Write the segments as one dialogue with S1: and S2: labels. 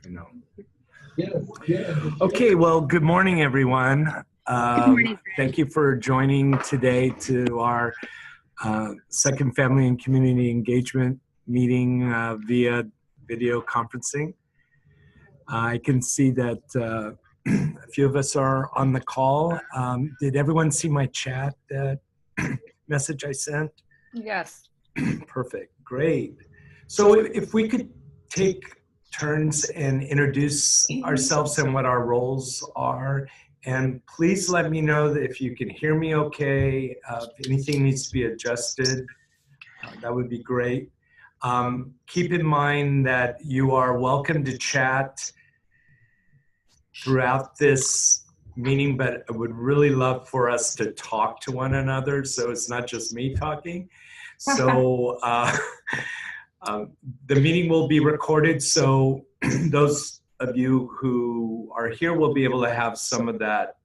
S1: I know. Okay, well, good morning, everyone.
S2: Good morning.
S1: Thank you for joining today to our second Family and Community Engagement meeting via video conferencing. I can see that a few of us are on the call. Did everyone see my chat message I sent?
S2: Yes.
S1: Perfect, great. So if we could take turns and introduce ourselves and what our roles are, and please let me know that if you can hear me okay, if anything needs to be adjusted, that would be great. Keep in mind that you are welcome to chat throughout this meeting, but I would really love for us to talk to one another, so it's not just me talking. So the meeting will be recorded, so those of you who are here will be able to have some of that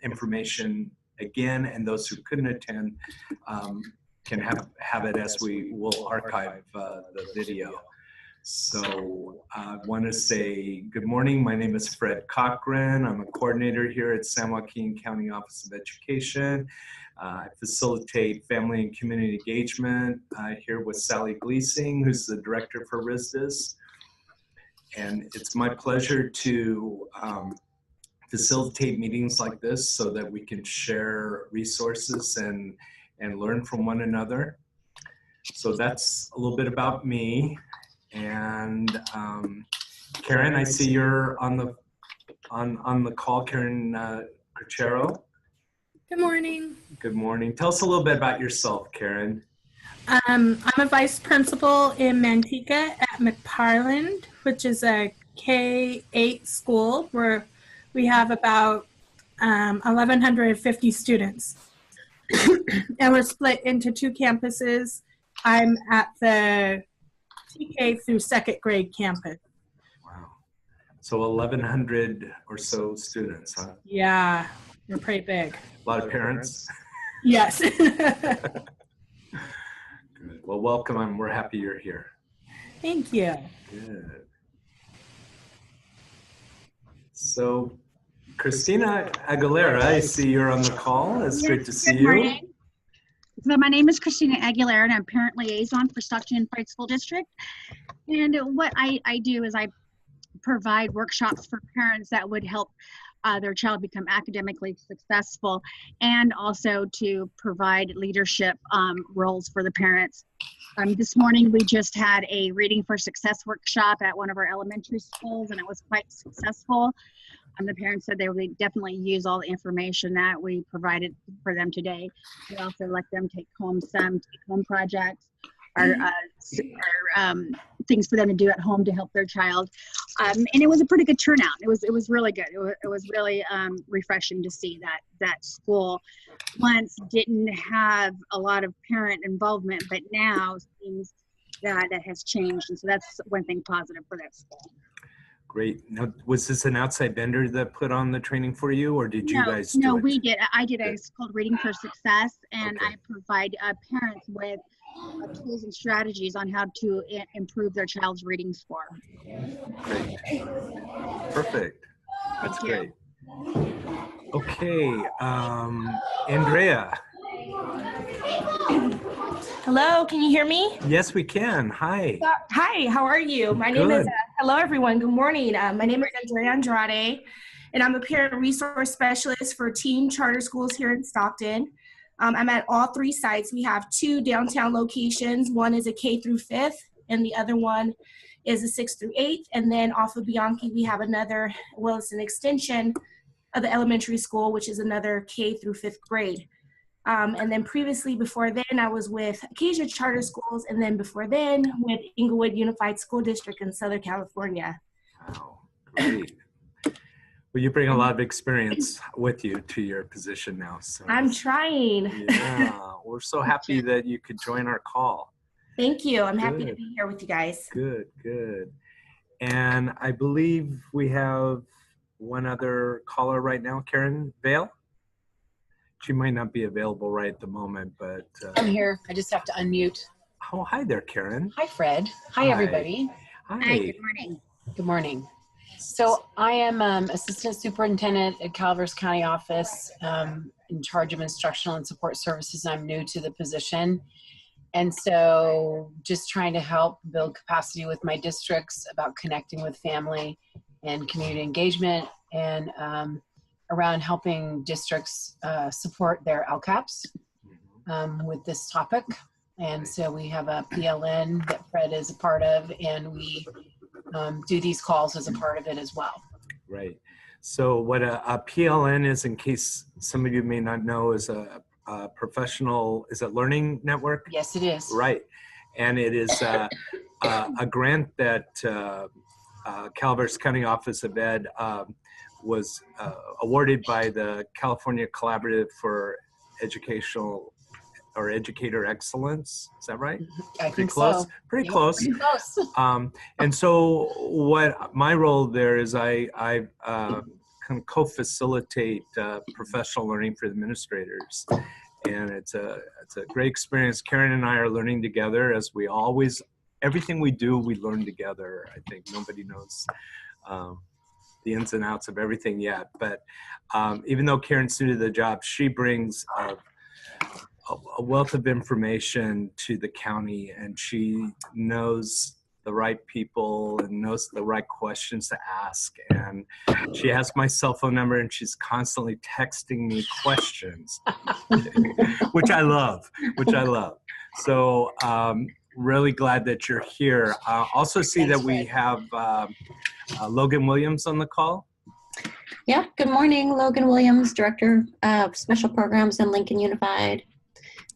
S1: information again, and those who couldn't attend can have it as we will archive the video. So I want to say good morning. My name is Fred Cochran. I'm a coordinator here at San Joaquin County Office of Education. I facilitate family and community engagement here with Sally Gleasing, who's the director for RSDSS. And it's my pleasure to facilitate meetings like this so that we can share resources and learn from one another. So that's a little bit about me. And Karen, I see you're on the call. Karen Cruchero.
S3: Good morning.
S1: Good morning. Tell us a little bit about yourself, Karen.
S3: I'm a vice principal in Manteca at McParland, which is a K-8 school where we have about 1,150 students. And we're split into two campuses. I'm at the TK through second grade campus.
S1: Wow. So 1,100 or so students, huh?
S3: Yeah, we're pretty big.
S1: A lot of parents?
S3: Yes.
S1: Good. Well, welcome, and we're happy you're here.
S3: Thank you.
S1: Good. So, Christina Aguilera, I see you're on the call. It's great to see you.
S2: So my name is Christina Aguilera, and I'm parent liaison for Stockton Unified School District. And what I do is I provide workshops for parents that would help their child become academically successful, and also to provide leadership roles for the parents. This morning we just had a Reading for Success workshop at one of our elementary schools, and it was quite successful. The parents said they would definitely use all the information that we provided for them today. We also let them take home some take-home projects, or things for them to do at home to help their child. And it was a pretty good turnout. It was really good. It was really refreshing to see that school once didn't have a lot of parent involvement, but now seems that has changed. And so that's one thing positive for that school.
S1: Great. Now, was this an outside vendor that put on the training for you, or did you guys do it?
S2: No, we did. I did. It's called Reading for Success, and
S1: Okay.
S2: I provide parents with tools and strategies on how to improve their child's reading score.
S1: Great. Perfect. That's great. Okay, Andrea.
S4: Hello, can you hear me?
S1: Yes, we can. Hi.
S4: Hi, how are you? My name is, hello everyone, good morning. My name is Andrea Andrade, and I'm a parent resource specialist for Teen Charter Schools here in Stockton. I'm at all three sites. We have two downtown locations. One is a K through 5th, and the other one is a 6th through 8th. And then off of Bianchi, we have another, well, it's an extension of the elementary school, which is another K through 5th grade. And then previously, before then, I was with Acacia Charter Schools, and then before then with Inglewood Unified School District in Southern California.
S1: Wow, great. Well, you bring a lot of experience with you to your position now. So
S4: I'm trying.
S1: Yeah, we're so happy that you could join our call.
S4: Thank you. I'm happy to be here with you guys.
S1: Good, good. And I believe we have one other caller right now, Karen Vale. She might not be available right at the moment, but...
S5: I'm here. I just have to unmute.
S1: Oh, hi there, Karen.
S5: Hi, Fred. Hi, everybody.
S1: Hi.
S2: Hi, good morning.
S5: Good morning. So I am Assistant Superintendent at Calaveras County Office, in charge of instructional and support services. I'm new to the position. And so just trying to help build capacity with my districts about connecting with family and community engagement, and around helping districts support their LCAPs with this topic. And so we have a PLN that Fred is a part of, and we do these calls as a part of it as well.
S1: Right. So what a PLN is, in case some of you may not know, is a professional, is it learning network?
S5: Yes, it is.
S1: Right. And it is a grant that Calaveras County Office of Ed was awarded by the California Collaborative for Educational or Educator Excellence. Is that right?
S5: I think
S1: close.
S5: so.
S1: Pretty
S5: Yep,
S1: close.
S5: Pretty close.
S1: And so what my role there is, I can co-facilitate professional learning for administrators. And it's a great experience. Karen and I are learning together, as we always, everything we do, we learn together. I think nobody knows the ins and outs of everything yet. But even though Karen's new to the job, she brings a wealth of information to the county, and she knows the right people and knows the right questions to ask. And she has my cell phone number, and she's constantly texting me questions, which I love. So really glad that you're here. Also see that we have Logan Williams on the call.
S6: Yeah, good morning. Logan Williams, Director of Special Programs in Lincoln Unified.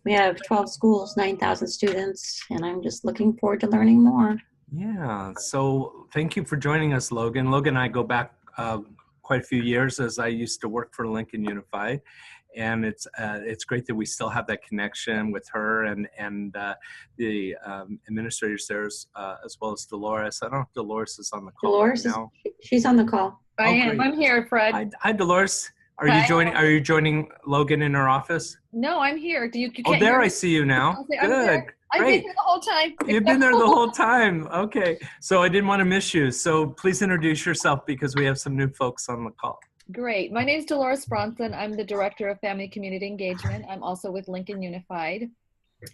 S6: We have 12 schools, 9,000 students, and I'm just looking forward to learning more.
S1: Yeah, so thank you for joining us, Logan. Logan and I go back quite a few years, as I used to work for Lincoln Unified. And it's great that we still have that connection with her and the administrators there, as well as Dolores. I don't know if Dolores is on the call
S6: Dolores
S1: right now.
S6: She's on the call.
S7: I am. I'm here, Fred.
S1: Hi, Dolores. Are
S7: Hi.
S1: you joining Logan in her office?
S7: No, I'm here. You
S1: Oh,
S7: can't
S1: there
S7: hear
S1: I
S7: me?
S1: see you now.
S7: Okay, I'm
S1: Good.
S7: there. I've
S1: Great.
S7: been here the whole time.
S1: You've been there the whole time. Okay. So I didn't want to miss you. So please introduce yourself, because we have some new folks on the call.
S7: Great. My name is Dolores Bronson. I'm the Director of Family Community Engagement. I'm also with Lincoln Unified.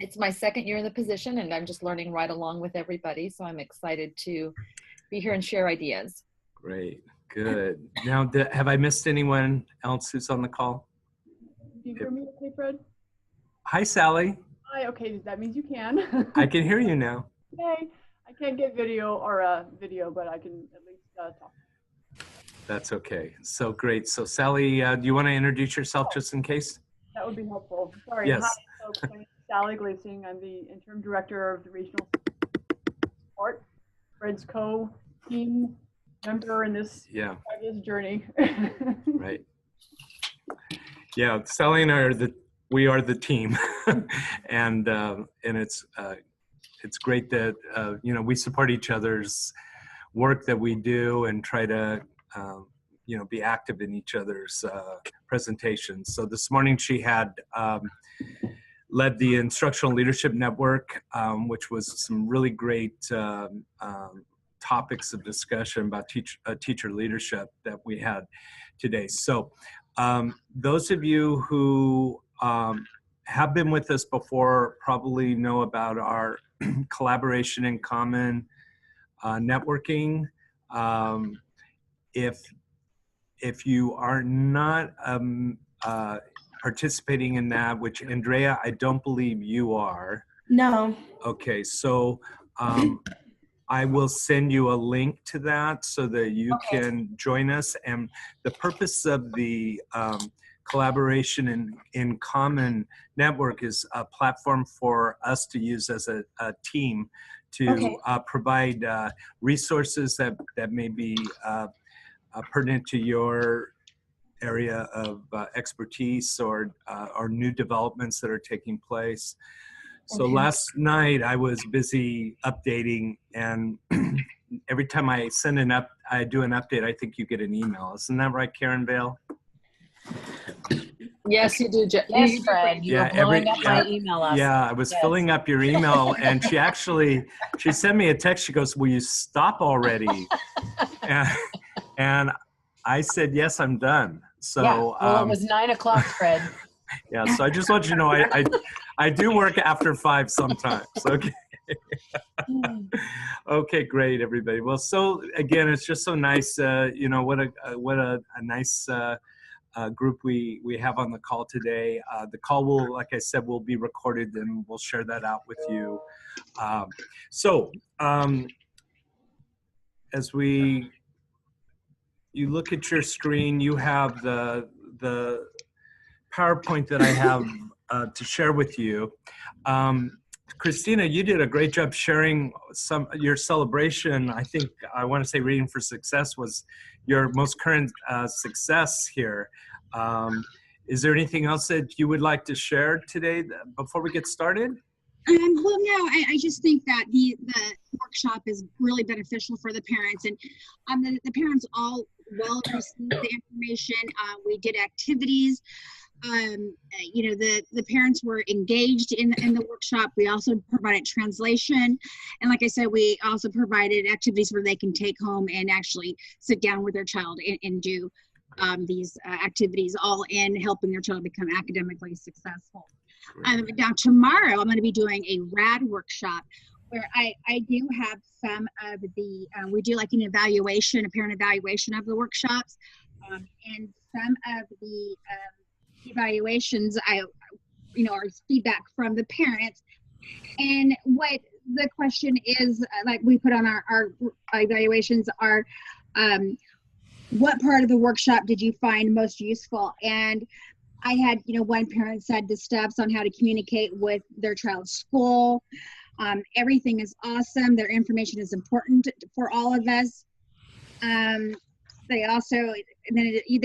S7: It's my second year in the position, and I'm just learning right along with everybody. So I'm excited to be here and share ideas.
S1: Great. Good. Now, have I missed anyone else who's on the call?
S8: Do you hear me okay, Fred?
S1: Hi, Sally.
S8: Hi, okay, that means you can.
S1: I can hear you now.
S8: Yay. I can't get video or video, but I can at least talk.
S1: That's okay. So great. So Sally, do you want to introduce yourself just in case?
S8: That would be helpful. Sorry.
S1: Yes.
S8: Hi, folks. My name is Sally Gleasing. I'm the interim director of the regional support. Fred's co-team member in this journey.
S1: Right. Yeah, Sally and I are we are the team, and it's great that we support each other's work that we do and try to be active in each other's presentations. So this morning she had led the Instructional Leadership Network, which was some really great topics of discussion about teacher leadership that we had today. So those of you who have been with us before probably know about our collaboration in common networking. If you are not participating in that, which Andrea, I don't believe you are.
S4: No.
S1: Okay, so I will send you a link to that so that you can join us. And the purpose of the collaboration in common network is a platform for us to use as a team to provide resources that may be pertinent to your area of expertise or new developments that are taking place. So last night I was busy updating, and every time I I do an update, I think you get an email. Isn't that right, Karen Vale?
S5: Yes, you do. Yes, Fred. You were blowing up my email last night.
S1: Yeah, I was filling up your email, and she sent me a text. She goes, "Will you stop already?" And I said, yes, I'm done. So,
S5: Yeah, well, it was 9 o'clock, Fred.
S1: yeah, so I just want you to know I do work after 5 sometimes. Okay. Okay, great, everybody. Well, so again, it's just so nice. You know, what a nice group we have on the call today. The call will, like I said, will be recorded, and we'll share that out with you. As you look at your screen, you have the PowerPoint that I have to share with you. Christina, you did a great job sharing your celebration. I think I want to say Reading for Success was your most current success here. Is there anything else that you would like to share today before we get started?
S2: Well, no, I just think that the workshop is really beneficial for the parents, and the parents all well received the information. We did activities. You know, the parents were engaged in the workshop. We also provided translation, and like I said, we also provided activities where they can take home and actually sit down with their child and do these activities, all in helping their child become academically successful. Now tomorrow I'm going to be doing a RAD workshop where I do have some of the, we do like an evaluation, a parent evaluation of the workshops, and some of the evaluations are feedback from the parents. And what the question is, like we put on our evaluations are, what part of the workshop did you find most useful? And I had, one parent said the steps on how to communicate with their child's school. Everything is awesome. Their information is important for all of us. They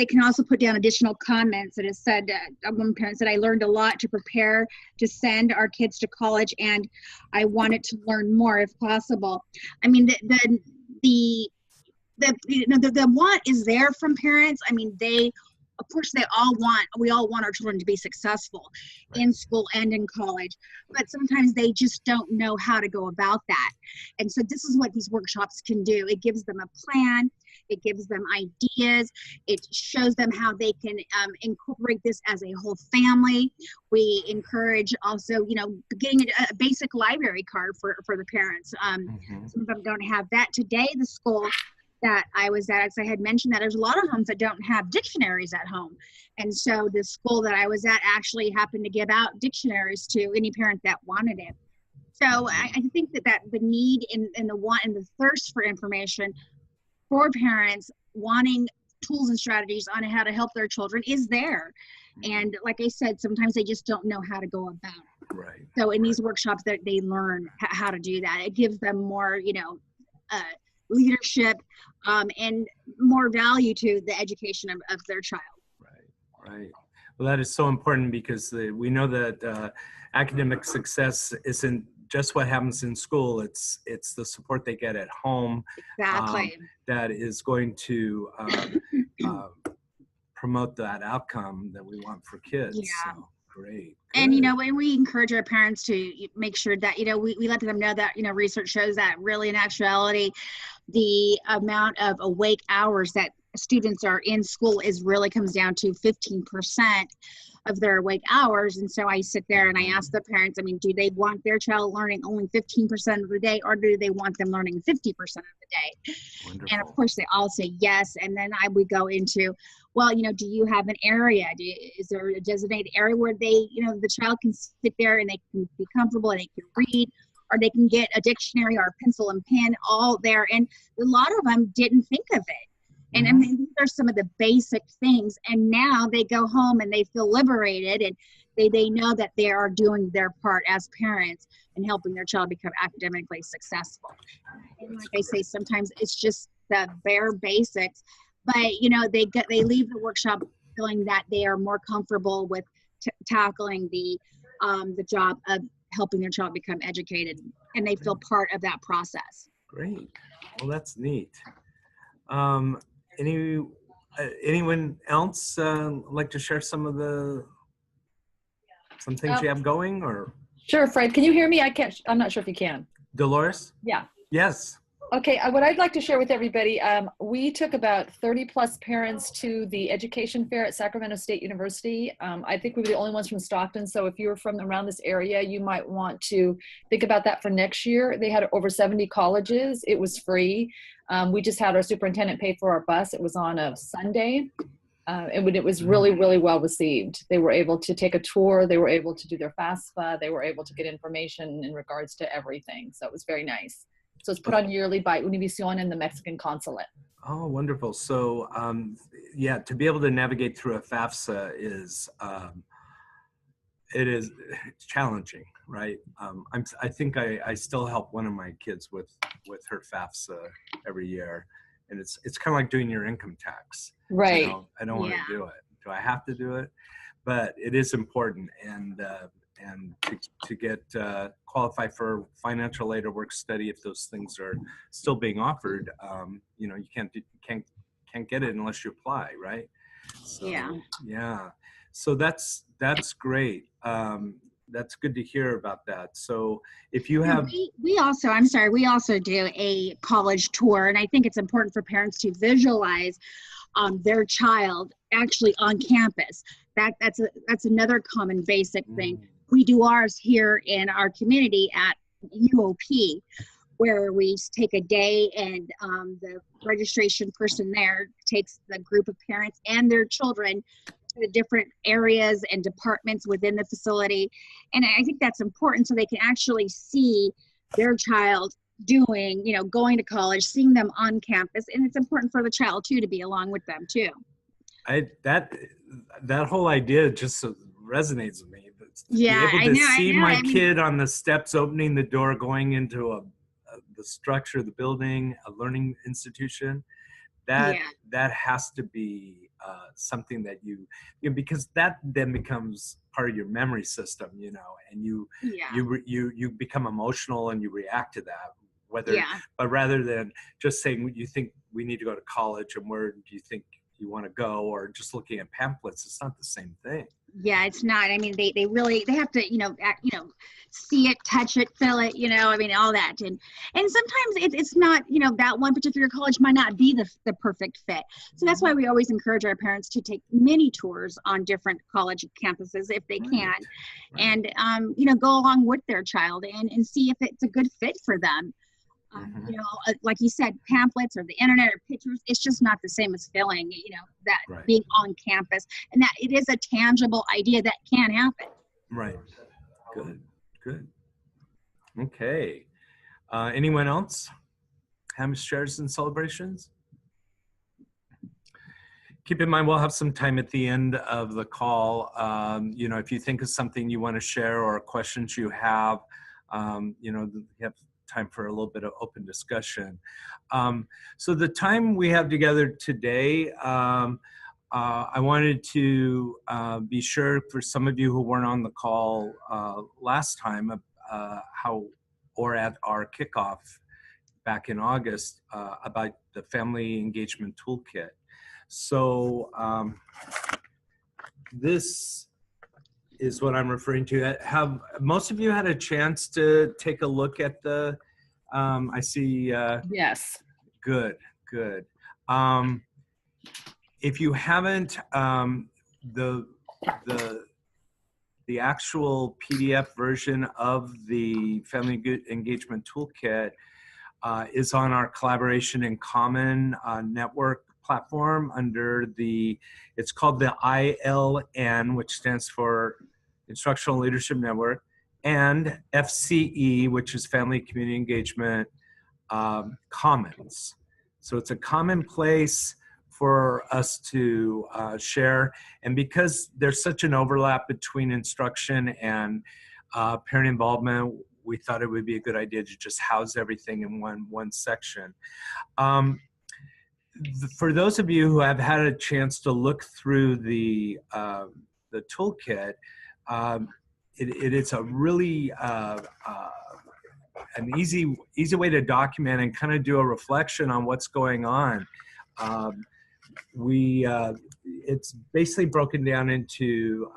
S2: can also put down additional comments. It is said, one parent said, I learned a lot to prepare to send our kids to college, and I wanted to learn more if possible. I mean, the want is there from parents. I mean, of course, we all want our children to be successful in school and in college, but sometimes they just don't know how to go about that. And so this is what these workshops can do. It gives them a plan. It gives them ideas. It shows them how they can incorporate this as a whole family. We encourage also, getting a basic library card for the parents. Some of them don't have that. Today, the school that I was at, as I had mentioned, that there's a lot of homes that don't have dictionaries at home. And so the school that I was at actually happened to give out dictionaries to any parent that wanted it. So I think that the need and the want and the thirst for information for parents wanting tools and strategies on how to help their children is there. And like I said, sometimes they just don't know how to go about it.
S1: Right.
S2: So in these workshops that they learn how to do that. It gives them more, leadership and more value to the education of their child.
S1: Right. Well, that is so important because we know that academic success isn't just what happens in school. It's the support they get at home.
S2: Exactly.
S1: That is going to promote that outcome that we want for kids.
S2: Yeah.
S1: So, great.
S2: And, when we encourage our parents to make sure that, we let them know that, research shows that really in actuality, the amount of awake hours that students are in school really comes down to 15% of their awake hours. And so I sit there and I ask the parents, do they want their child learning only 15% of the day, or do they want them learning 50% of the day?
S1: Wonderful.
S2: And of course they all say yes. And then would go into, well, do you have an area? Is there a designated area where the child can sit there and they can be comfortable and they can read, or they can get a dictionary or a pencil and pen all there? And a lot of them didn't think of it. And these are some of the basic things. And now they go home and they feel liberated, and they know that they are doing their part as parents and helping their child become academically successful. And like I say, sometimes it's just the bare basics, but they leave the workshop feeling that they are more comfortable with tackling the job of helping their child become educated, and they feel part of that process.
S1: Great. Well, that's neat. Anyone else like to share some things you have going, or?
S7: Sure, Fred. Can you hear me? I'm not sure if you can.
S1: Dolores?
S7: Yeah.
S1: Yes.
S7: Okay, what I'd like to share with everybody, we took about 30 plus parents to the education fair at Sacramento State University. I think we were the only ones from Stockton, so if you're from around this area, you might want to think about that for next year. They had over 70 colleges. It was free. We just had our superintendent pay for our bus. It was on a Sunday. And it was really, really well received. They were able to take a tour. They were able to do their FAFSA. They were able to get information in regards to everything. So it was very nice. So it's put on yearly by Univision and the Mexican consulate.
S1: Oh, wonderful. So, yeah, to be able to navigate through a FAFSA is, it's challenging, right? I think I still help one of my kids with her FAFSA every year. And it's kind of like doing your income tax.
S7: Right.
S1: You know, I don't want to do it. Do I have to do it? But it is important. And to get qualified for financial aid or work study, if those things are still being offered, you know, you can't get it unless you apply, right? So, yeah. So that's great. That's good to hear about that. So if you have,
S2: we also do a college tour, and I think it's important for parents to visualize their child actually on campus. That's another common basic thing. We do ours here in our community at UOP, where we take a day and the registration person there takes the group of parents and their children to the different areas and departments within the facility. And I think that's important so they can actually see their child doing, you know, going to college, seeing them on campus. And it's important for the child too, to be along with them too.
S1: That whole idea just resonates with me.
S2: Yeah,
S1: be able to see my kid on the steps, opening the door, going into the structure of the building, a learning institution, that has to be something that you know, because that then becomes part of your memory system, you know, and you become emotional and you react to that. But rather than just saying you think we need to go to college and where do you think you want to go, or just looking at pamphlets, it's not the same thing.
S2: Yeah, it's not. I mean, they have to, you know, see it, touch it, feel it, you know, I mean, all that. And sometimes it's not, you know, that one particular college might not be the perfect fit. So that's why we always encourage our parents to take mini tours on different college campuses if they can. And, you know, go along with their child and see if it's a good fit for them. You know, like you said, pamphlets or the internet or pictures, it's just not the same as feeling, you know, that being on campus, and that it is a tangible idea that can happen.
S1: Right. Good. Okay. Anyone else have shares and celebrations? Keep in mind, we'll have some time at the end of the call. You know, if you think of something you want to share or questions you have, you know, you have time for a little bit of open discussion. So the time we have together today, I wanted to be sure for some of you who weren't on the call last time, or at our kickoff back in August, about the Family Engagement Toolkit. So this is what I'm referring to. Have most of you had a chance to take a look at the, I see.
S7: Yes.
S1: Good. If you haven't, the actual PDF version of the Family Engagement Toolkit is on our Collaboration in Common network platform under it's called the ILN, which stands for Instructional Leadership Network, and FCE, which is Family Community Engagement Commons. So it's a common place for us to share. And because there's such an overlap between instruction and parent involvement, we thought it would be a good idea to just house everything in one section. For those of you who have had a chance to look through the toolkit, it is a really an easy way to document and kind of do a reflection on what's going on. It's basically broken down into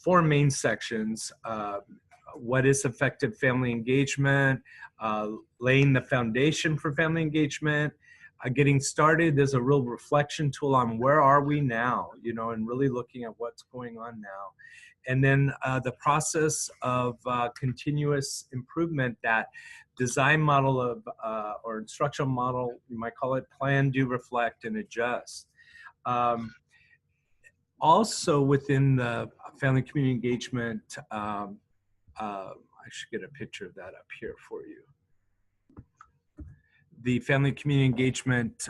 S1: 4 main sections. what is effective family engagement, laying the foundation for family engagement, getting started is a real reflection tool on where are we now, you know, and really looking at what's going on now. And then the process of continuous improvement, that design model of, or instructional model, you might call it plan, do, reflect, and adjust. Also within the family community engagement, I should get a picture of that up here for you. The family community engagement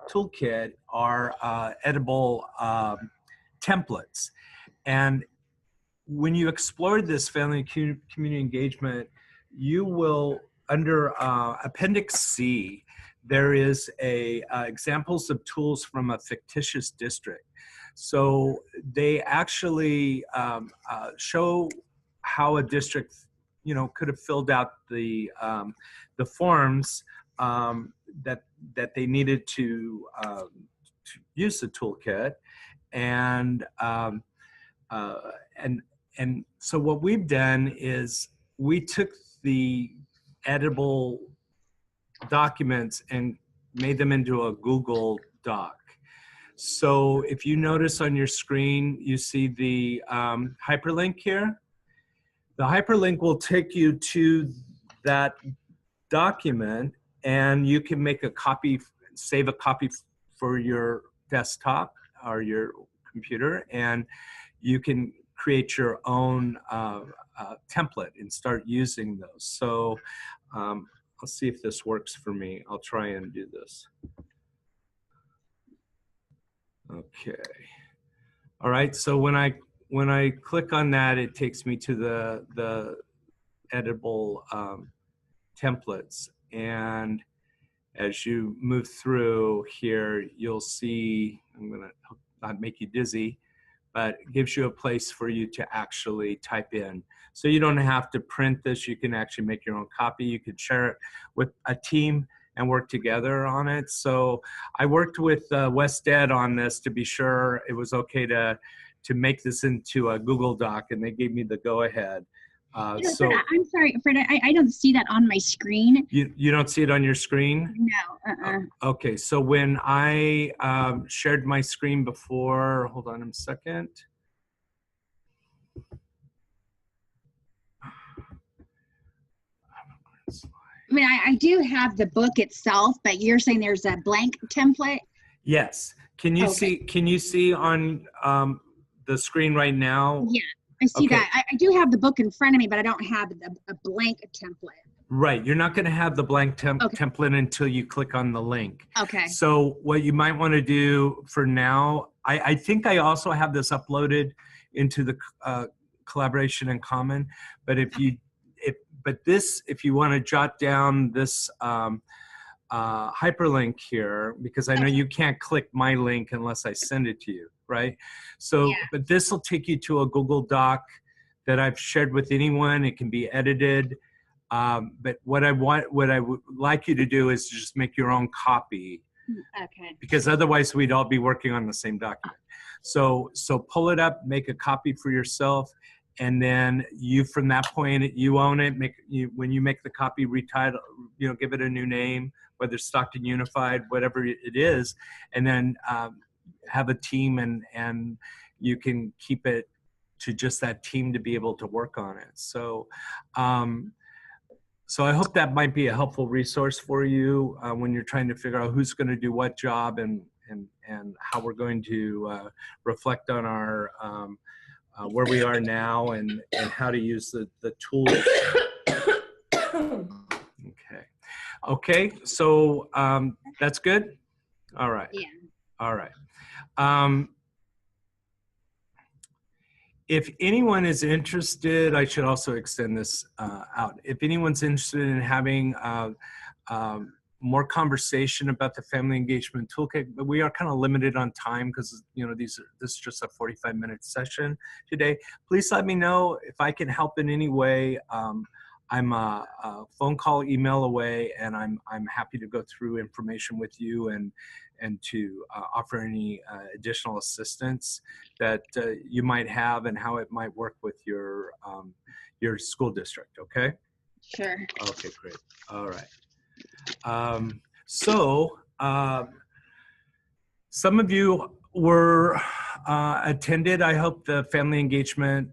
S1: toolkit are edible templates. And when you explore this family community engagement, you will, under Appendix C, there is a examples of tools from a fictitious district. So they actually show how a district, you know, could have filled out the forms that they needed to use the toolkit, and so what we've done is we took the editable documents and made them into a Google Doc. So if you notice on your screen, you see the hyperlink here. The hyperlink will take you to that document, and you can make a copy, save a copy for your desktop or your computer, and you can create your own template and start using those. So I'll see if this works for me. I'll try and do this. Okay. All right. So when I click on that, it takes me to the editable templates. And as you move through here, you'll see, I'm going to not make you dizzy, but it gives you a place for you to actually type in. So you don't have to print this. You can actually make your own copy. You could share it with a team and work together on it. So I worked with WestEd on this to be sure it was okay to make this into a Google Doc, and they gave me the go-ahead. So
S2: Freda, I'm sorry, Freda, I don't see that on my screen.
S1: You don't see it on your screen?
S2: No.
S1: Okay, so when I shared my screen before, hold on a second.
S2: I mean, I do have the book itself, but you're saying there's a blank template?
S1: Yes. Can you see? Can you see on the screen right now?
S2: Yeah, I see that. I do have the book in front of me, but I don't have a blank template.
S1: Right. You're not going to have the blank template until you click on the link.
S2: Okay.
S1: So what you might want to do for now, I think I also have this uploaded into the collaboration in common, but if you if you want to jot down this hyperlink here, because I know you can't click my link unless I send it to you, right? So, but this will take you to a Google Doc that I've shared with anyone. It can be edited. But what I would like you to do is just make your own copy.
S2: Okay.
S1: Because otherwise we'd all be working on the same document. So pull it up, make a copy for yourself, and then you, from that point, you own it. When you make the copy, retitle, give it a new name, whether it's Stockton Unified, whatever it is, and then have a team, and you can keep it to just that team to be able to work on it. So, so I hope that might be a helpful resource for you when you're trying to figure out who's going to do what job and how we're going to reflect on our where we are now and how to use the tools. Okay, so that's good? All right.
S2: Yeah.
S1: All right. If anyone is interested, I should also extend this out. If anyone's interested in having more conversation about the family engagement toolkit, but we are kind of limited on time because this is just a 45-minute session today. Please let me know if I can help in any way. I'm a phone call, email away, and I'm happy to go through information with you and to offer any additional assistance that you might have and how it might work with your school district. Okay.
S2: Sure.
S1: Okay, great. All right. Some of you were attended, I hope, the Family Engagement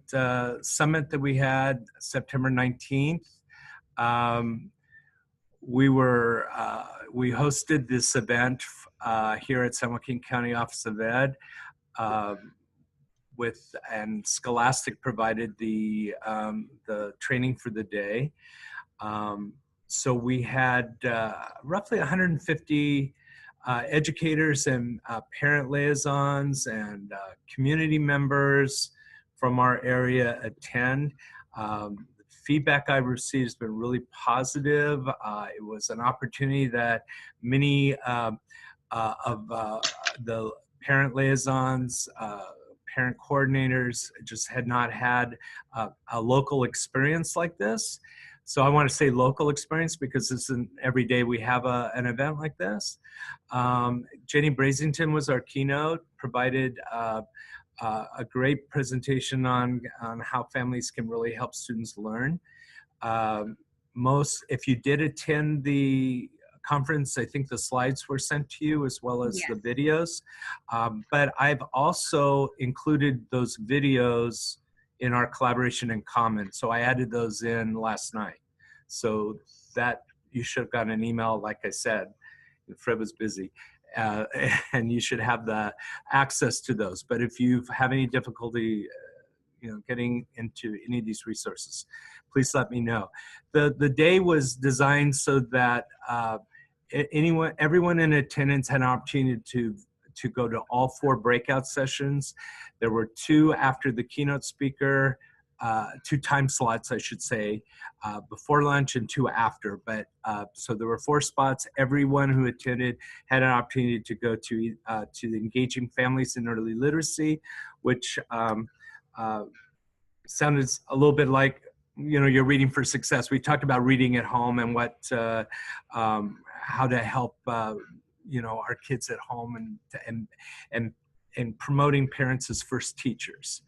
S1: Summit that we had September 19th. We hosted this event here at San Joaquin County Office of Ed, and Scholastic provided the training for the day. So we had roughly 150 educators and parent liaisons and community members from our area attend. Feedback I received has been really positive. It was an opportunity that many of the parent liaisons, parent coordinators just had not had a local experience like this. So I want to say local experience because this isn't every day we have an event like this. Jenny Brazington was our keynote, provided a great presentation on how families can really help students learn. If you did attend the conference, I think the slides were sent to you as well as the videos. But I've also included those videos in our collaboration and comments. So I added those in last night. So that you should have gotten an email, like I said, Fred was busy. And you should have the access to those. But if you have any difficulty, getting into any of these resources, please let me know. The day was designed so that everyone in attendance had an opportunity to go to all 4 breakout sessions. There were 2 after the keynote speaker, 2 time slots, I should say, before lunch and 2 after. But so there were 4 spots. Everyone who attended had an opportunity to go to the Engaging Families in Early Literacy, which sounded a little bit like, you're reading for success. We talked about reading at home and what, how to help, our kids at home and promoting parents as first teachers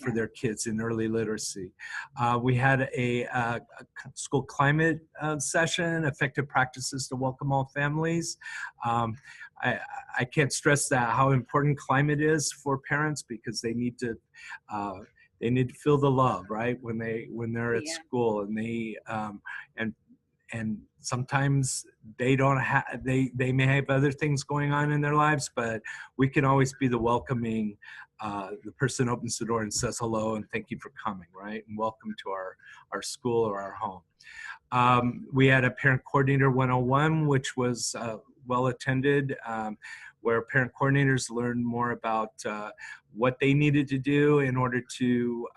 S1: for their kids in early literacy. We had a school climate session, effective practices to welcome all families. I can't stress that how important climate is for parents because they need to feel the love, right, when they're at school, and they and sometimes they don't have they may have other things going on in their lives, but we can always be the welcoming. The person opens the door and says hello and thank you for coming, right, and welcome to our school or our home. We had a Parent Coordinator 101, which was well attended, where parent coordinators learned more about what they needed to do in order to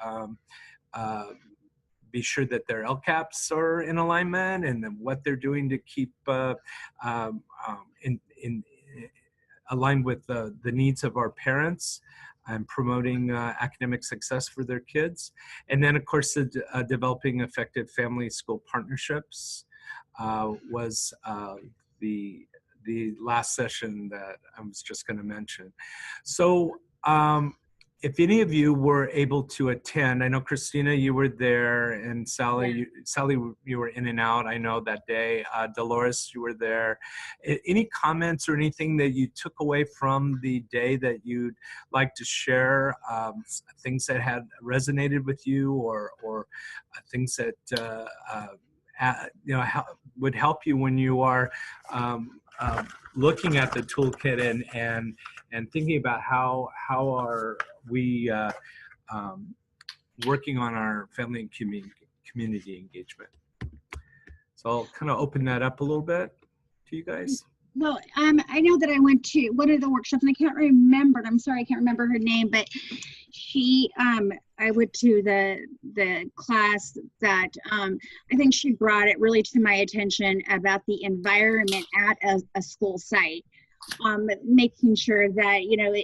S1: be sure that their LCAPs are in alignment, and then what they're doing to keep aligned with the needs of our parents and promoting academic success for their kids. And then, of course, developing effective family-school partnerships was the last session that I was just going to mention. So if any of you were able to attend, I know Christina, you were there, and Sally, you were in and out, I know, that day. Dolores, you were there. Any comments or anything that you took away from the day that you'd like to share, things that had resonated with you, or things that would help you when you are looking at the toolkit and thinking about how are we working on our family and community engagement. So I'll kind of open that up a little bit to you guys.
S2: Well, I know that I went to one of the workshops, and I can't remember. I'm sorry, I can't remember her name, but she, I went to the class that I think she brought it really to my attention about the environment at a school site, making sure that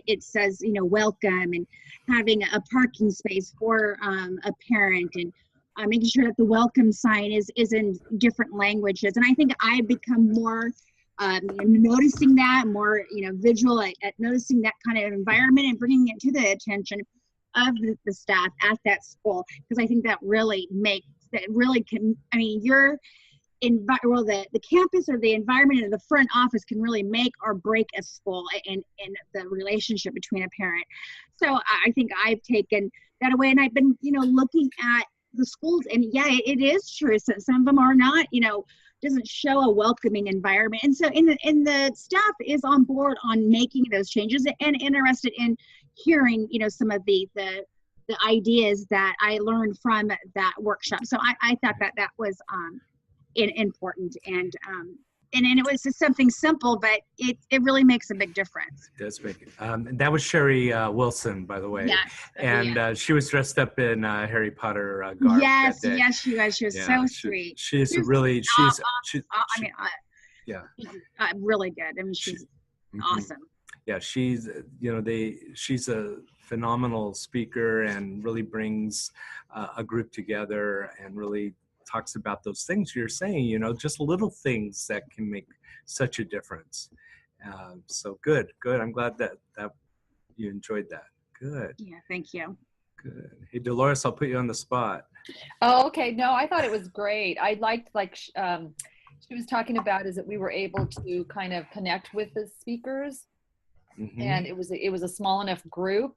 S2: it says welcome, and having a parking space for a parent, and making sure that the welcome sign is in different languages. And I think I've become more noticing that, more visual at noticing that kind of environment and bringing it to the attention of the staff at that school, because I think that really can, I mean, the campus or the environment of the front office can really make or break a school and the relationship between a parent. So I think I've taken that away, and I've been, looking at the schools, and yeah, it is true. So some of them are not, doesn't show a welcoming environment. And so the staff is on board on making those changes and interested in hearing, some of the ideas that I learned from that workshop. So I thought that was important, and it was just something simple, but it really makes a big difference.
S1: It does make it. That was Sherry Wilson, by the way.
S2: Yes.
S1: And she was dressed up in Harry Potter garb.
S2: Yes, she was. She was so sweet.
S1: She's really
S2: really good. I mean, she's awesome.
S1: Yeah, she's she's a phenomenal speaker and really brings a group together and really talks about those things you're saying, just little things that can make such a difference. So good. I'm glad that you enjoyed that. Good.
S2: Yeah, thank you.
S1: Good. Hey, Dolores, I'll put you on the spot.
S7: Oh, okay. No, I thought it was great. I liked, she was talking about, is that we were able to kind of connect with the speakers. Mm-hmm. And it was a small enough group.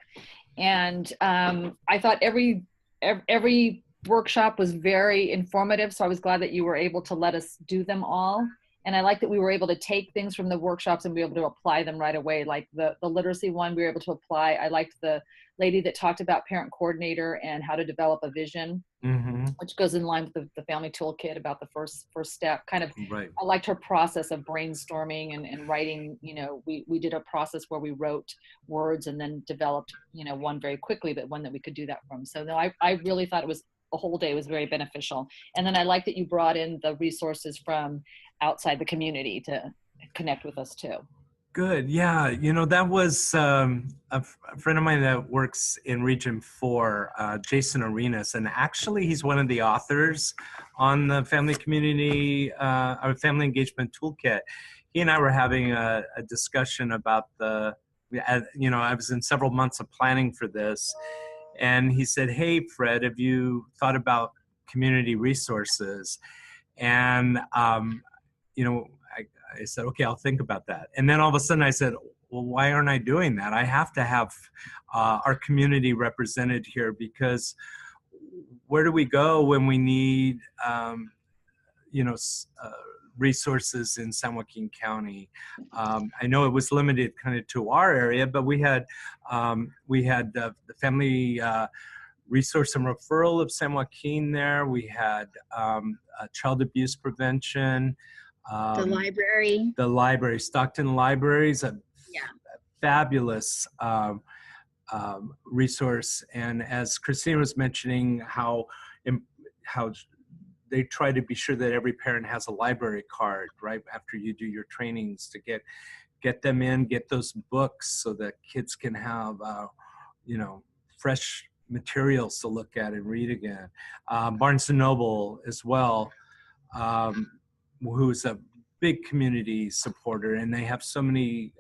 S7: And I thought every workshop was very informative, so I was glad that you were able to let us do them all. And I like that we were able to take things from the workshops and be able to apply them right away. Like the literacy one, we were able to apply. I liked the lady that talked about parent coordinator and how to develop a vision, mm-hmm. which goes in line with the family toolkit about the first step. Kind of, right. I liked her process of brainstorming and writing. We did a process where we wrote words and then developed, one very quickly, but one that we could do that from. So no, I really thought the whole day was very beneficial. And then I like that you brought in the resources from outside the community to connect with us too.
S1: Good. Yeah. That was a friend of mine that works in Region 4, Jason Arenas. And actually, he's one of the authors on the Family Community, our Family Engagement Toolkit. He and I were having a discussion about I was in several months of planning for this. And he said, hey, Fred, have you thought about community resources? And, I said, okay, I'll think about that. And then all of a sudden I said, well, why aren't I doing that? I have to have our community represented here, because where do we go when we need, resources in San Joaquin County? I know it was limited kind of to our area, but we had the Family Resource and Referral of San Joaquin there. We had child abuse prevention. The library, Stockton Library is a fabulous resource. And as Christina was mentioning, how they try to be sure that every parent has a library card right after you do your trainings to get them in, get those books so that kids can have, fresh materials to look at and read again. Barnes & Noble as well, who's a big community supporter, and they have so many,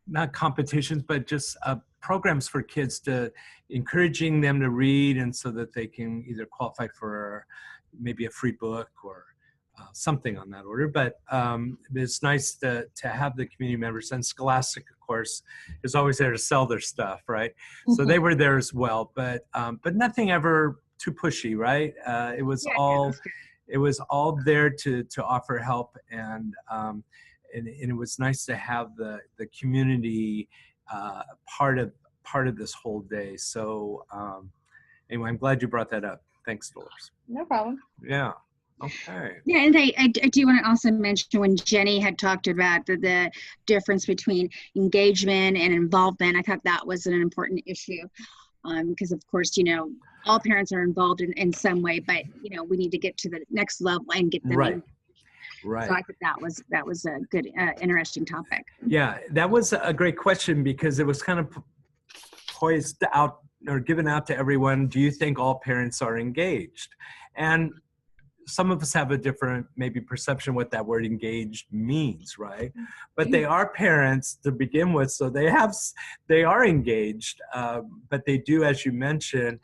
S1: not competitions, but just programs for kids to encouraging them to read, and so that they can either qualify for maybe a free book or something on that order. But it's nice to have the community members, and Scholastic, of course, is always there to sell their stuff, right? Mm-hmm. So they were there as well, but nothing ever too pushy, right? It was all there to offer help, and it was nice to have the community part of this whole day. So anyway, I'm glad you brought that up. Thanks, Dolores.
S7: No problem.
S1: Yeah. Okay.
S2: Yeah, and I do want to also mention when Jenny had talked about the difference between engagement and involvement. I thought that was an important issue, because of course, all parents are involved in some way, but we need to get to the next level and get them
S1: right. Right.
S2: So I thought that was a good, interesting topic.
S1: Yeah, that was a great question, because it was kind of poised out or given out to everyone, do you think all parents are engaged? And some of us have a different maybe perception what that word engaged means, right? But they are parents to begin with, so they are engaged, but they do, as you mentioned,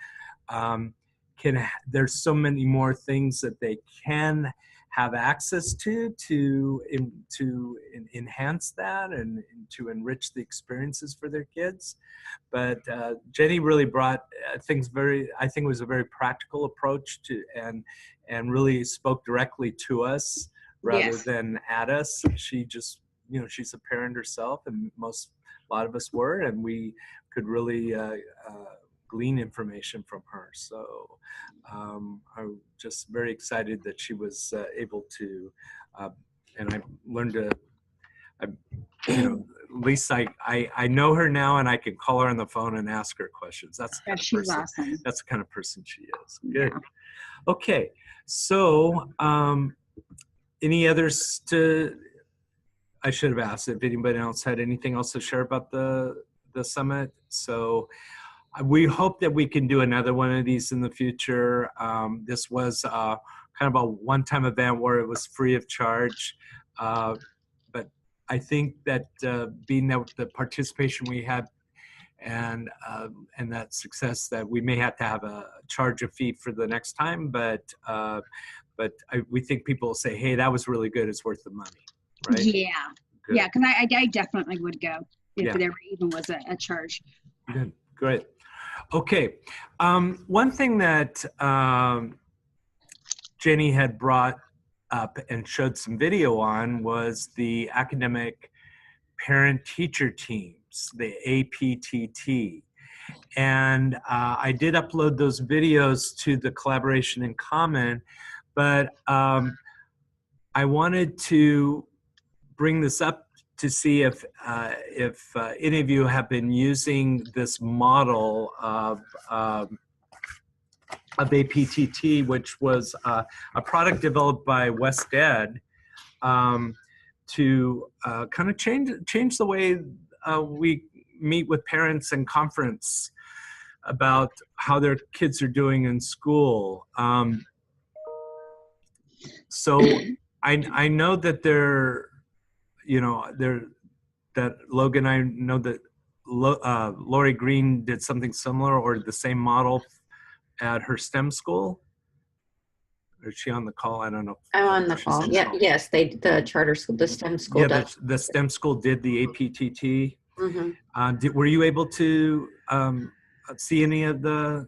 S1: there's so many more things that they can have access to enhance that and to enrich the experiences for their kids. But Jenny really brought things I think it was a very practical approach to, and really spoke directly to us rather than at us. She just, she's a parent herself, and a lot of us were, and we could really glean information from her. So I'm just very excited that she was able to, and I learned to, at least I know her now, and I can call her on the phone and ask her questions. That's the kind of person,
S2: awesome.
S1: That's the kind of person she is. Good. Yeah. Okay. So any others I should have asked if anybody else had anything else to share about the summit. So we hope that we can do another one of these in the future. This was kind of a one-time event where it was free of charge. But I think that being that the participation we had and that success, that we may have to have charge a fee for the next time, but we think people will say, hey, that was really good, it's worth the money, right?
S2: Yeah.
S1: Good.
S2: Yeah, because I definitely would go if there even was a charge.
S1: Good, great. Okay, one thing that Jenny had brought up and showed some video on was the academic parent-teacher teams, the APTT. And I did upload those videos to the Collaboration in Common, but I wanted to bring this up to see if any of you have been using this model of APTT, which was a product developed by WestEd to kind of change the way we meet with parents and conference about how their kids are doing in school. So I know that that Logan, I know that Lori Green did something similar or the same model at her STEM school. Is she on the call? I don't know.
S6: I'm on the call. Yeah, yes, the charter school, the STEM school.
S1: Yeah, the STEM school did the APTT.
S6: Mm-hmm.
S1: Were you able to see any of observe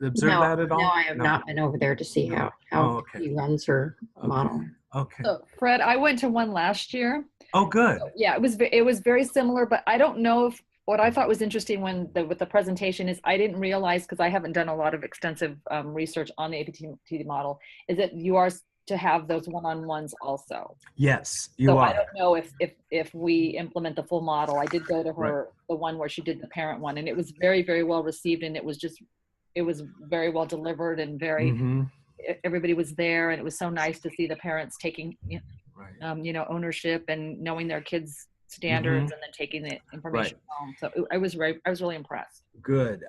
S1: that at all?
S6: No, I have not been over there to see how he runs her model.
S1: Okay.
S7: So, Fred, I went to one last year.
S1: Oh, good.
S7: So, yeah, it was very similar, but I don't know if what I thought was interesting with the presentation is I didn't realize, because I haven't done a lot of extensive research on the APTT model, is that you are to have those one-on-ones also.
S1: Yes, you are.
S7: I don't know if we implement the full model. I did go to her, the one where she did the parent one, and it was very, very well received, and it was very well delivered and very, everybody was there, and it was so nice to see the parents taking, ownership and knowing their kids' standards and then taking the information home. So I was really impressed.
S1: Good.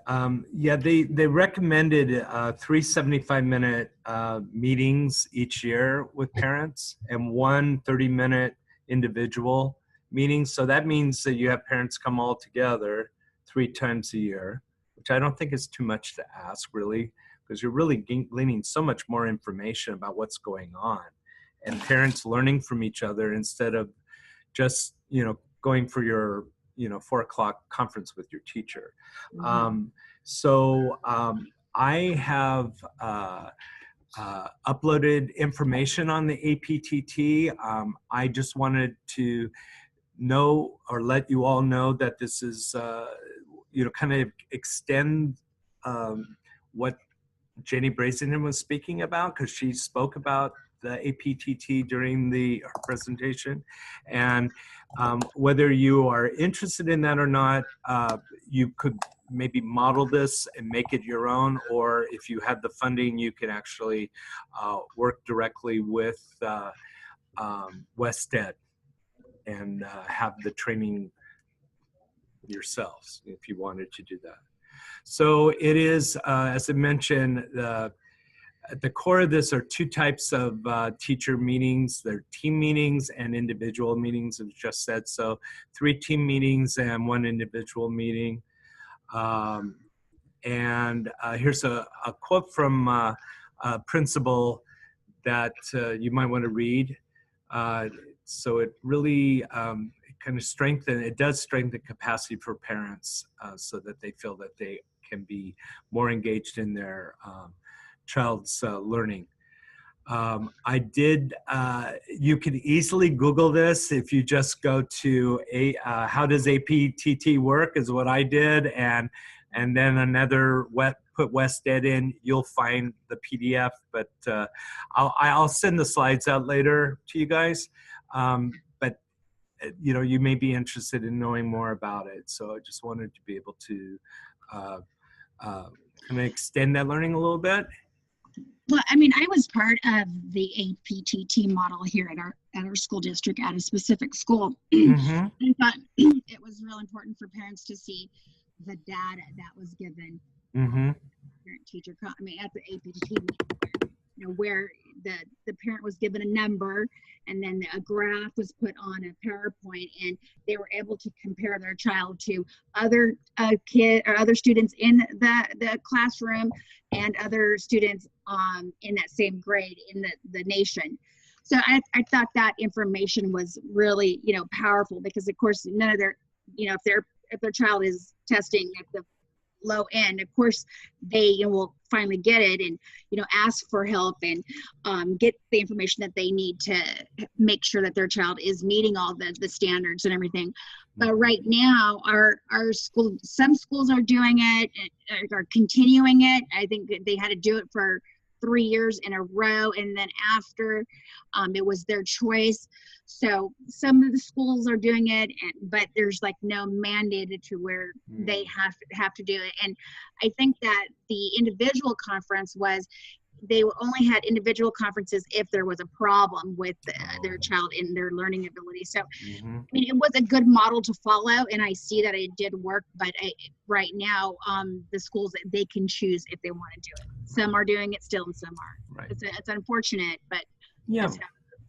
S1: Yeah, they recommended 3 75-minute meetings each year with parents and 1 30-minute individual meeting. So that means that you have parents come all together 3 times a year, which I don't think is too much to ask, really, because you're really gleaning so much more information about what's going on, and parents learning from each other instead of just going for your 4 o'clock conference with your teacher. So I have uploaded information on the APTT. I just wanted to know or let you all know that this is kind of extend what Jenny Brazenden was speaking about, because she spoke about the APTT during her presentation. And whether you are interested in that or not, you could maybe model this and make it your own, or if you have the funding, you can actually work directly with WestEd and have the training yourselves if you wanted to do that. So it is, as I mentioned, at the core of this are two types of teacher meetings. They're team meetings and individual meetings, as just said. So 3 team meetings and 1 individual meeting. And here's a quote from a principal that you might want to read. So it really kind of it does strengthen capacity for parents so that they feel that they can be more engaged in their child's learning. You can easily Google this if you just go to how does APTT work is what I did, and then another put West Ed in, you'll find the PDF, but I'll send the slides out later to you guys. But you may be interested in knowing more about it. So I just wanted to be able to kind of extend that learning a little bit.
S2: Well, I mean, I was part of the APTT model here at our school district at a specific school.
S1: Mm-hmm.
S2: I thought it was real important for parents to see the data that was given.
S1: Mm-hmm.
S2: Parent-teacher, I mean, at the APTT meeting, where the parent was given a number, and then a graph was put on a PowerPoint, and they were able to compare their child to other other students in the classroom and other students in that same grade in the nation. So I thought that information was really powerful, because of course none of their if their child is testing at the low end, of course they will finally get it and ask for help and get the information that they need to make sure that their child is meeting all the standards and everything. But right now our school, some schools are doing it, are continuing it. I think they had to do it for 3 years in a row, and then after it was their choice. So some of the schools are doing it, but there's like no mandated to where they have to do it. And I think that the individual conference they only had individual conferences if there was a problem with their child in their learning ability. So I mean, it was a good model to follow, and I see that it did work. But right now, the schools, they can choose if they want to do it. Some are doing it still, and some aren't. Right. It's unfortunate, but that's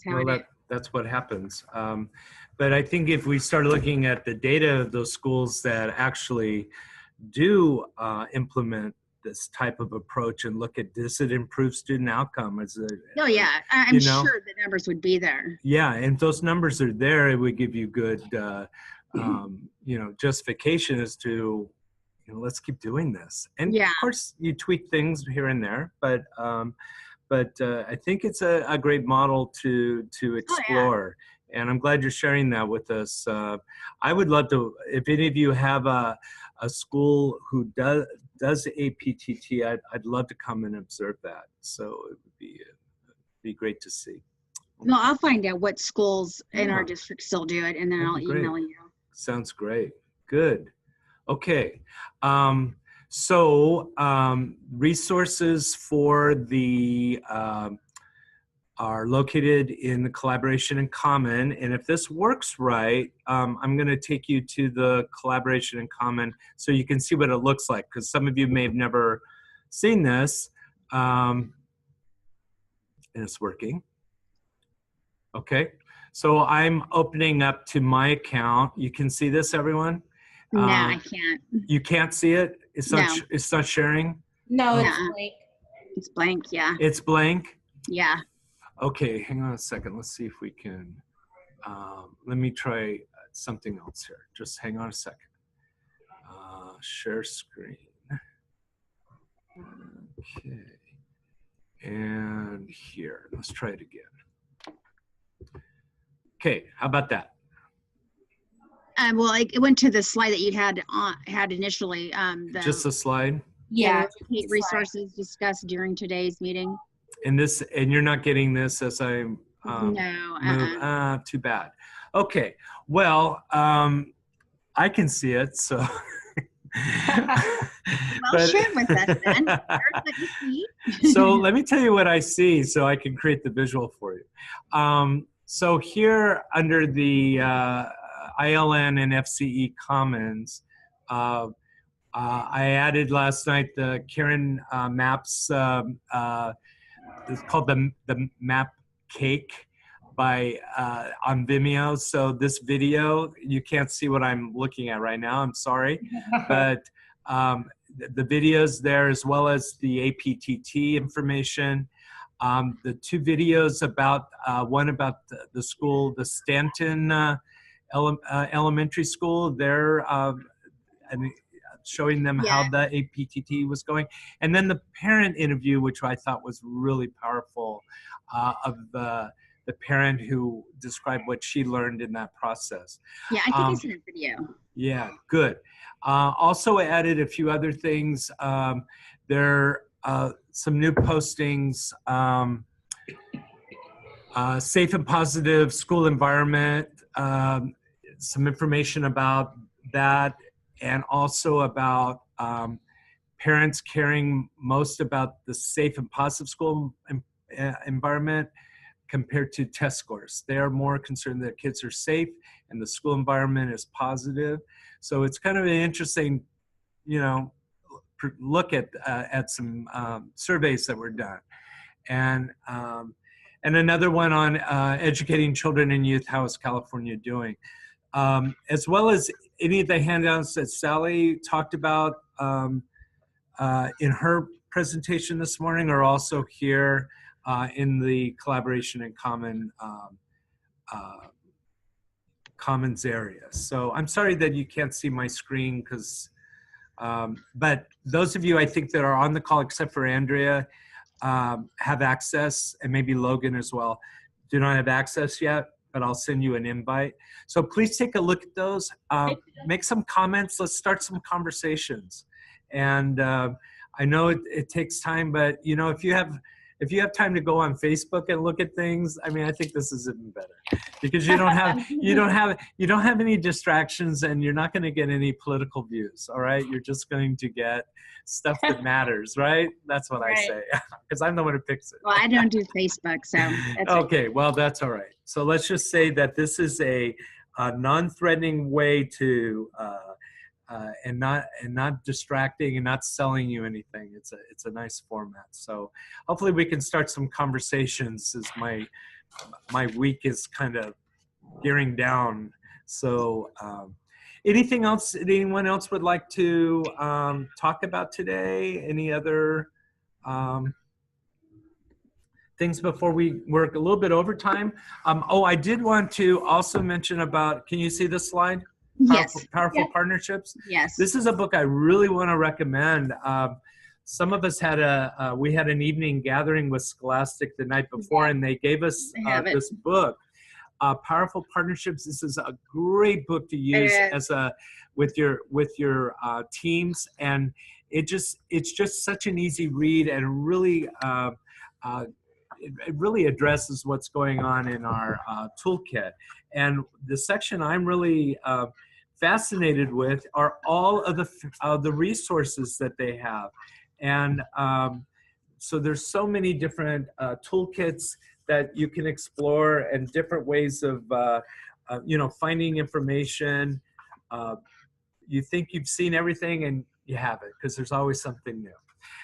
S2: how it is.
S1: That's what happens. But I think if we start looking at the data of those schools that actually do implement this type of approach and look at, does it improve student outcome? I'm sure
S2: the numbers would be there.
S1: Yeah, and if those numbers are there, it would give you good, justification as to, let's keep doing this. And of course, you tweak things here and there, but I think it's a great model to explore. And I'm glad you're sharing that with us. I would love to, if any of you have a school who does APTT, I'd love to come and observe that. So it would be great to see.
S2: No, I'll find out what schools in our district still do it, and then I'll email you.
S1: Sounds great. Good. Okay. Resources for the are located in the Collaboration in Common. And if this works right, I'm going to take you to the Collaboration in Common so you can see what it looks like, because some of you may have never seen this. And it's working. Okay. So I'm opening up to my account. You can see this, everyone?
S2: No, I can't.
S1: You can't see it? It's not sharing?
S4: No, it's blank.
S2: It's blank, yeah.
S1: It's blank?
S2: Yeah.
S1: Okay, hang on a second. Let's see if we can, let me try something else here. Just hang on a second. Share screen. Okay. And here, let's try it again. Okay, how about that?
S2: Well, it went to the slide that you had initially.
S1: Just the slide?
S4: Yeah.
S2: Resources discussed during today's meeting.
S1: And you're not getting this as I
S2: no.
S1: Too bad. Okay. Well, I can see it, so.
S2: Well, share with us then. What you see.
S1: So let me tell you what I see, so I can create the visual for you. So here under the ILN and FCE Commons, I added last night the Karen Maps. It's called the Map Cake by on Vimeo. So this video, you can't see what I'm looking at right now. I'm sorry, but the videos there, as well as the APTT information. The two videos about one about the school, the Stanton Elementary School. They're and showing them how the APTT was going, and then the parent interview, which I thought was really powerful, of the parent who described what she learned in that process.
S2: Yeah, I think I seen a video.
S1: Yeah, good. Also added a few other things. There some new postings, safe and positive school environment, some information about that, and also about parents caring most about the safe and positive school environment compared to test scores. They are more concerned that kids are safe and the school environment is positive. So it's kind of an interesting, look at some surveys that were done. And another one on educating children and youth, how is California doing? As well as any of the handouts that Sally talked about in her presentation this morning are also here in the collaboration and commons area. So I'm sorry that you can't see my screen, but those of you I think that are on the call, except for Andrea, have access, and maybe Logan as well, do not have access yet, but I'll send you an invite. So please take a look at those, make some comments, let's start some conversations. And I know it takes time, but if you have time to go on Facebook and look at things, I mean, I think this is even better because you don't have any distractions, and you're not going to get any political views. All right, you're just going to get stuff that matters, right? That's what I say, because I'm the one who picks it.
S2: Well, I don't do Facebook, so that's
S1: okay. Well, that's all right. So let's just say that this is a non-threatening way to. And not distracting and not selling you anything. It's a nice format. So hopefully we can start some conversations as my week is kind of gearing down. So anything else anyone else would like to talk about today? Any other things before we work a little bit overtime? I did want to also mention about, can you see this slide? Powerful Partnerships.
S2: Yes.
S1: This is a book I really want to recommend. Some of us had we had an evening gathering with Scholastic the night before, and they gave us this book, Powerful Partnerships. This is a great book to use with your teams, and it's just such an easy read, and really it really addresses what's going on in our toolkit. And the section I'm really fascinated with are all of the resources that they have. And so there's so many different toolkits that you can explore, and different ways of finding information. You think you've seen everything, and you haven't, because there's always something new.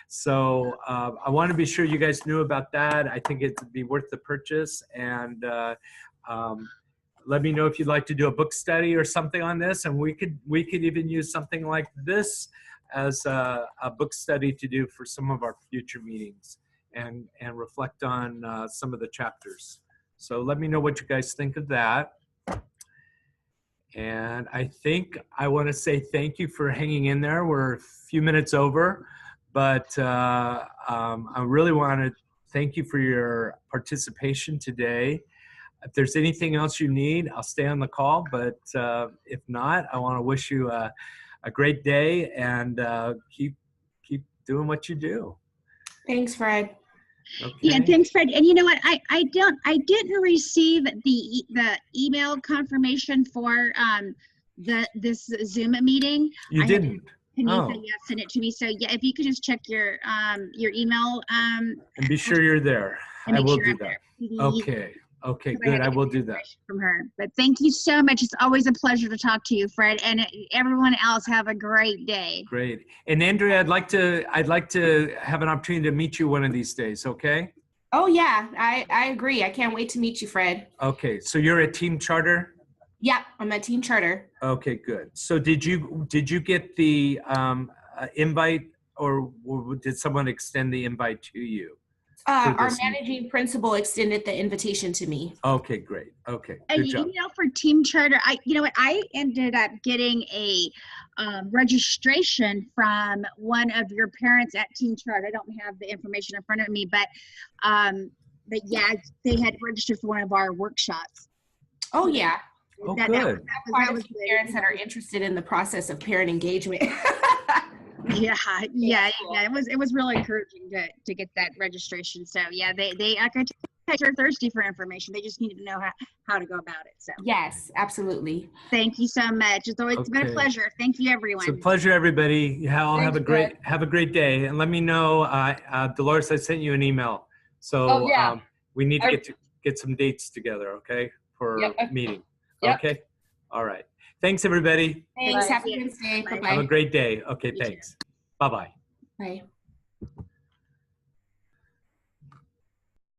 S1: So I want to be sure you guys knew about that. I think it'd be worth the purchase. And let me know if you'd like to do a book study or something on this. And we could even use something like this as a book study to do for some of our future meetings, and reflect on some of the chapters. So let me know what you guys think of that. And I think I want to say thank you for hanging in there. We're a few minutes over. But I really want to thank you for your participation today. If there's anything else you need, I'll stay on the call. But if not, I want to wish you a great day, and keep doing what you do.
S4: Thanks, Fred.
S2: Okay. Yeah, thanks, Fred. And you know what? I didn't receive the email confirmation for this Zoom meeting.
S1: You didn't.
S2: Panitha, sent it to me. So yeah, if you could just check your email.
S1: And be sure you're there. I will do that. Okay. Okay,
S2: I
S1: good.
S2: had
S1: I
S2: to
S1: will
S2: get
S1: do that.
S2: information from her. But thank you so much. It's always a pleasure to talk to you, Fred, and everyone else. Have a great day.
S1: Great. And Andrea, I'd like to have an opportunity to meet you one of these days. Okay.
S4: Oh yeah, I agree. I can't wait to meet you, Fred.
S1: Okay. So you're a team charter.
S4: Yeah, I'm a team charter.
S1: Okay, good. So did you get the invite, or did someone extend the invite to you?
S4: Our managing principal extended the invitation to me.
S1: Okay, great. Okay,
S2: And
S1: good job.
S2: you know, for team charter, I ended up getting a registration from one of your parents at team charter. I don't have the information in front of me, but yeah, they had registered for one of our workshops.
S4: Oh yeah.
S1: Oh, good.
S4: Quite a few parents that are interested in the process of parent engagement.
S2: Yeah. It was really encouraging to get that registration. So yeah, they I could tell they're thirsty for information. They just needed to know how to go about it. So
S4: yes, absolutely.
S2: thank you so much. It's been a pleasure. Thank you, everyone.
S1: It's a pleasure, everybody. Yeah, I'll have a great day. And let me know, Dolores, I sent you an email. So we need to get some dates together, okay, for meeting.
S7: Yep.
S1: Okay. All right. Thanks, everybody.
S4: Thanks. Happy Wednesday. Bye-bye.
S1: Have a great day. Okay, thanks. Bye-bye.
S4: Bye.